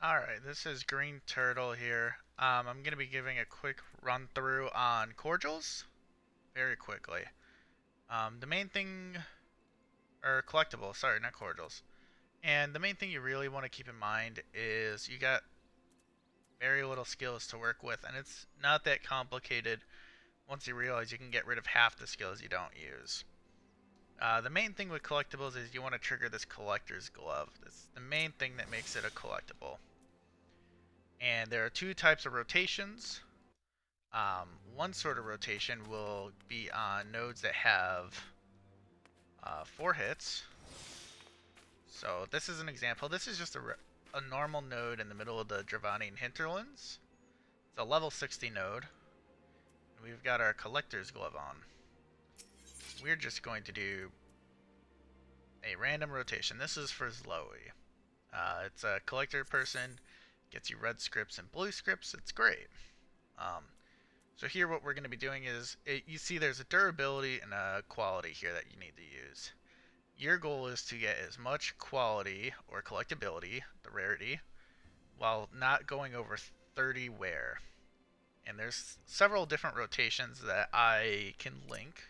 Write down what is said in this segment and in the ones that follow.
Alright, this is Green Turtle here. I'm going to be giving a quick run through on cordials, very quickly. The main thing, or collectibles, sorry, not cordials. And the main thing you really want to keep in mind is you got very little skills to work with, and it's not that complicated once you realize you can get rid of half the skills you don't use. The main thing with collectibles is you want to trigger this collector's glove. That's the main thing that makes it a collectible. And there are two types of rotations. One sort of rotation will be on nodes that have 4 hits. So this is an example. This is just a normal node in the middle of the Dravanian hinterlands. It's a level 60 node. We've got our collector's glove on. We're just going to do a random rotation. This is for Zloe. It's a collector person, gets you red scripts and blue scripts. It's great. So here what we're going to be doing is, you see there's a durability and a quality here that you need to use. Your goal is to get as much quality or collectability, the rarity, while not going over 30 wear. And there's several different rotations that I can link.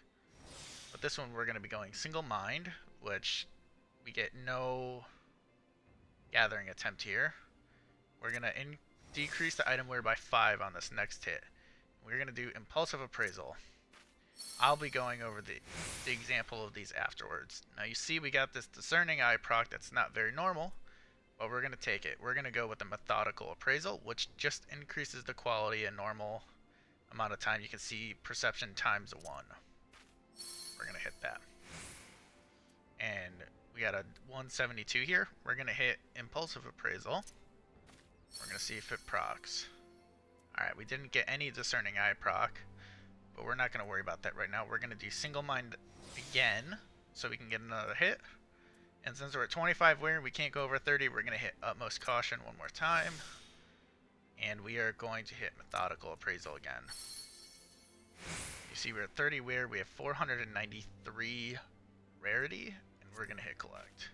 But this one we're going to be going single mind, which we get no gathering attempt here. We're going to decrease the item wear by 5 on this next hit. We're going to do impulsive appraisal. I'll be going over the example of these afterwards. Now you see we got this discerning eye proc that's not very normal, but we're going to take it. We're going to go with the methodical appraisal, which just increases the quality a normal amount of time. You can see perception times 1. We're going to hit that. And we got a 172 here. We're going to hit impulsive appraisal. We're going to see if it procs. Alright, we didn't get any discerning eye proc, but we're not going to worry about that right now. We're going to do single mind again, so we can get another hit. And since we're at 25 wear and we can't go over 30, we're going to hit utmost caution one more time. And we are going to hit methodical appraisal again. You see we're at 30 wear, we have 493 rarity, and we're going to hit collect.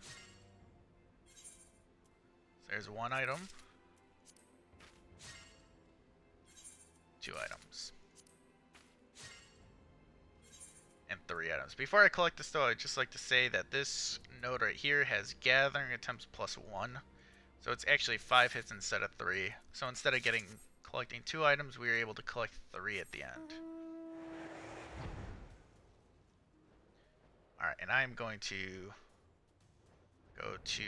So there's one item. 2 items. And 3 items. Before I collect this though, I'd just like to say that this node right here has gathering attempts plus 1. So it's actually 5 hits instead of 3. So instead of collecting 2 items, we were able to collect 3 at the end. Alright, and I'm going to go to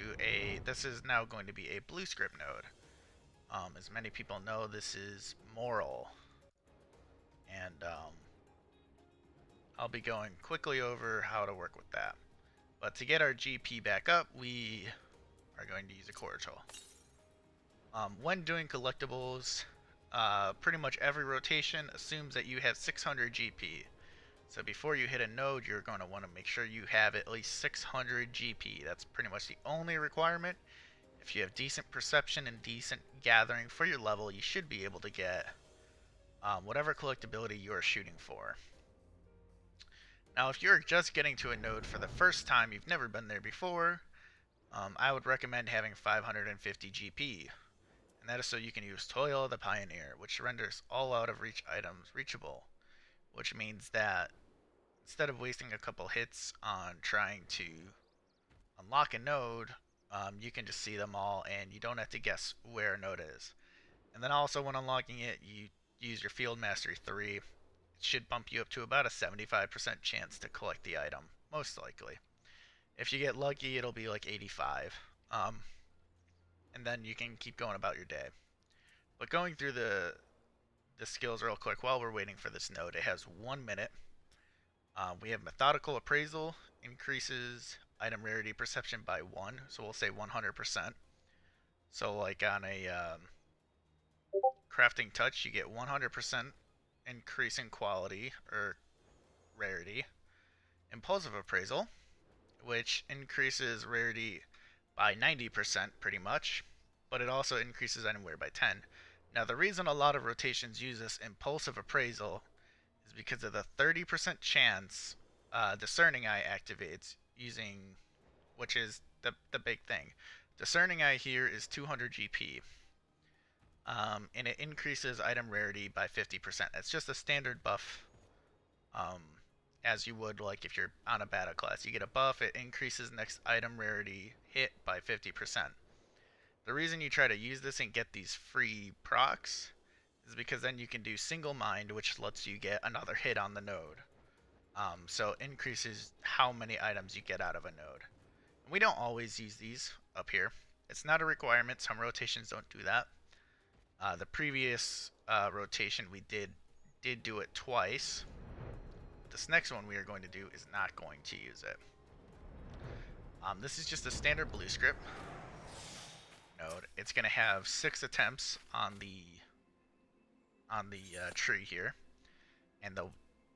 this is now going to be a blue script node. As many people know, this is moral. And I'll be going quickly over how to work with that. But to get our GP back up, we are going to use a cordial. When doing collectibles, pretty much every rotation assumes that you have 600 GP. So before you hit a node, you're going to want to make sure you have at least 600 GP. That's pretty much the only requirement. If you have decent perception and decent gathering for your level, you should be able to get whatever collectability you are shooting for. Now, if you're just getting to a node for the first time, you've never been there before, I would recommend having 550 GP. And that is so you can use Toil of the Pioneer, which renders all out of reach items reachable. Which means that instead of wasting a couple hits on trying to unlock a node, you can just see them all and you don't have to guess where a node is. And then also when unlocking it, you use your Field Mastery 3. It should bump you up to about a 75% chance to collect the item, most likely. If you get lucky, it'll be like 85. And then you can keep going about your day. But going through the skills real quick while we're waiting for this node, it has 1 minute. We have methodical appraisal, increases item rarity perception by 1, so we'll say 100%. So like on a crafting touch, you get 100% increase in quality or rarity. Impulsive appraisal, which increases rarity by 90% pretty much, but it also increases item wear by 10. Now the reason a lot of rotations use this impulsive appraisal is because of the 30% chance Discerning Eye activates using, which is the big thing. Discerning Eye here is 200 GP. and it increases item rarity by 50%. That's just a standard buff, um, as you would like if you're on a battle class. You get a buff, it increases next item rarity hit by 50%. The reason you try to use this and get these free procs is because then you can do single mind, which lets you get another hit on the node. So it increases how many items you get out of a node. We don't always use these up here. It's not a requirement. Some rotations don't do that. The previous rotation we did do it twice. This next one we are going to do is not going to use it. This is just a standard blue script node. It's going to have 6 attempts on the tree here, and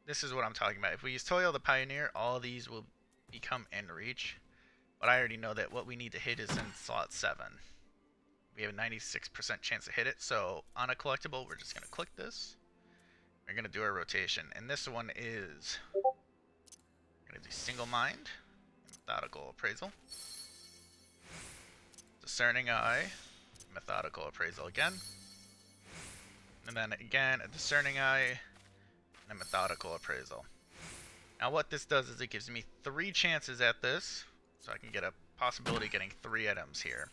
this is what I'm talking about. If we use Toil the Pioneer, all these will become in reach. But I already know that what we need to hit is in slot 7. We have a 96% chance to hit it, so on a collectible, we're just going to click this. We're going to do our rotation, and this one is going to do Single Mind, Methodical Appraisal, Discerning Eye, Methodical Appraisal again, and then again a Discerning Eye, and a Methodical Appraisal. Now what this does is it gives me 3 chances at this, so I can get a possibility of getting 3 items here.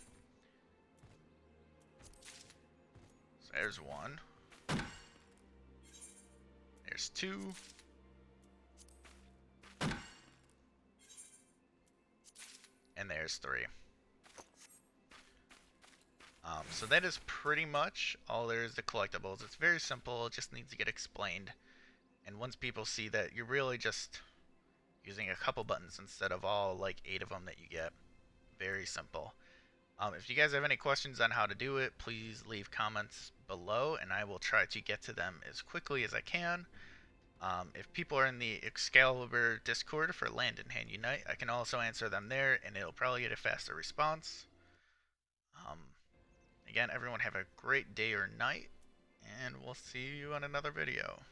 So there's 1. There's 2. And there's 3. So that is pretty much all there is to collectibles. It's very simple, it just needs to get explained. And once people see that you're really just using a couple buttons instead of all like 8 of them that you get, very simple. If you guys have any questions on how to do it, please leave comments below and I will try to get to them as quickly as I can. If people are in the Excalibur Discord for Land and Hand Unite, I can also answer them there and it'll probably get a faster response. Again, everyone have a great day or night, and we'll see you on another video.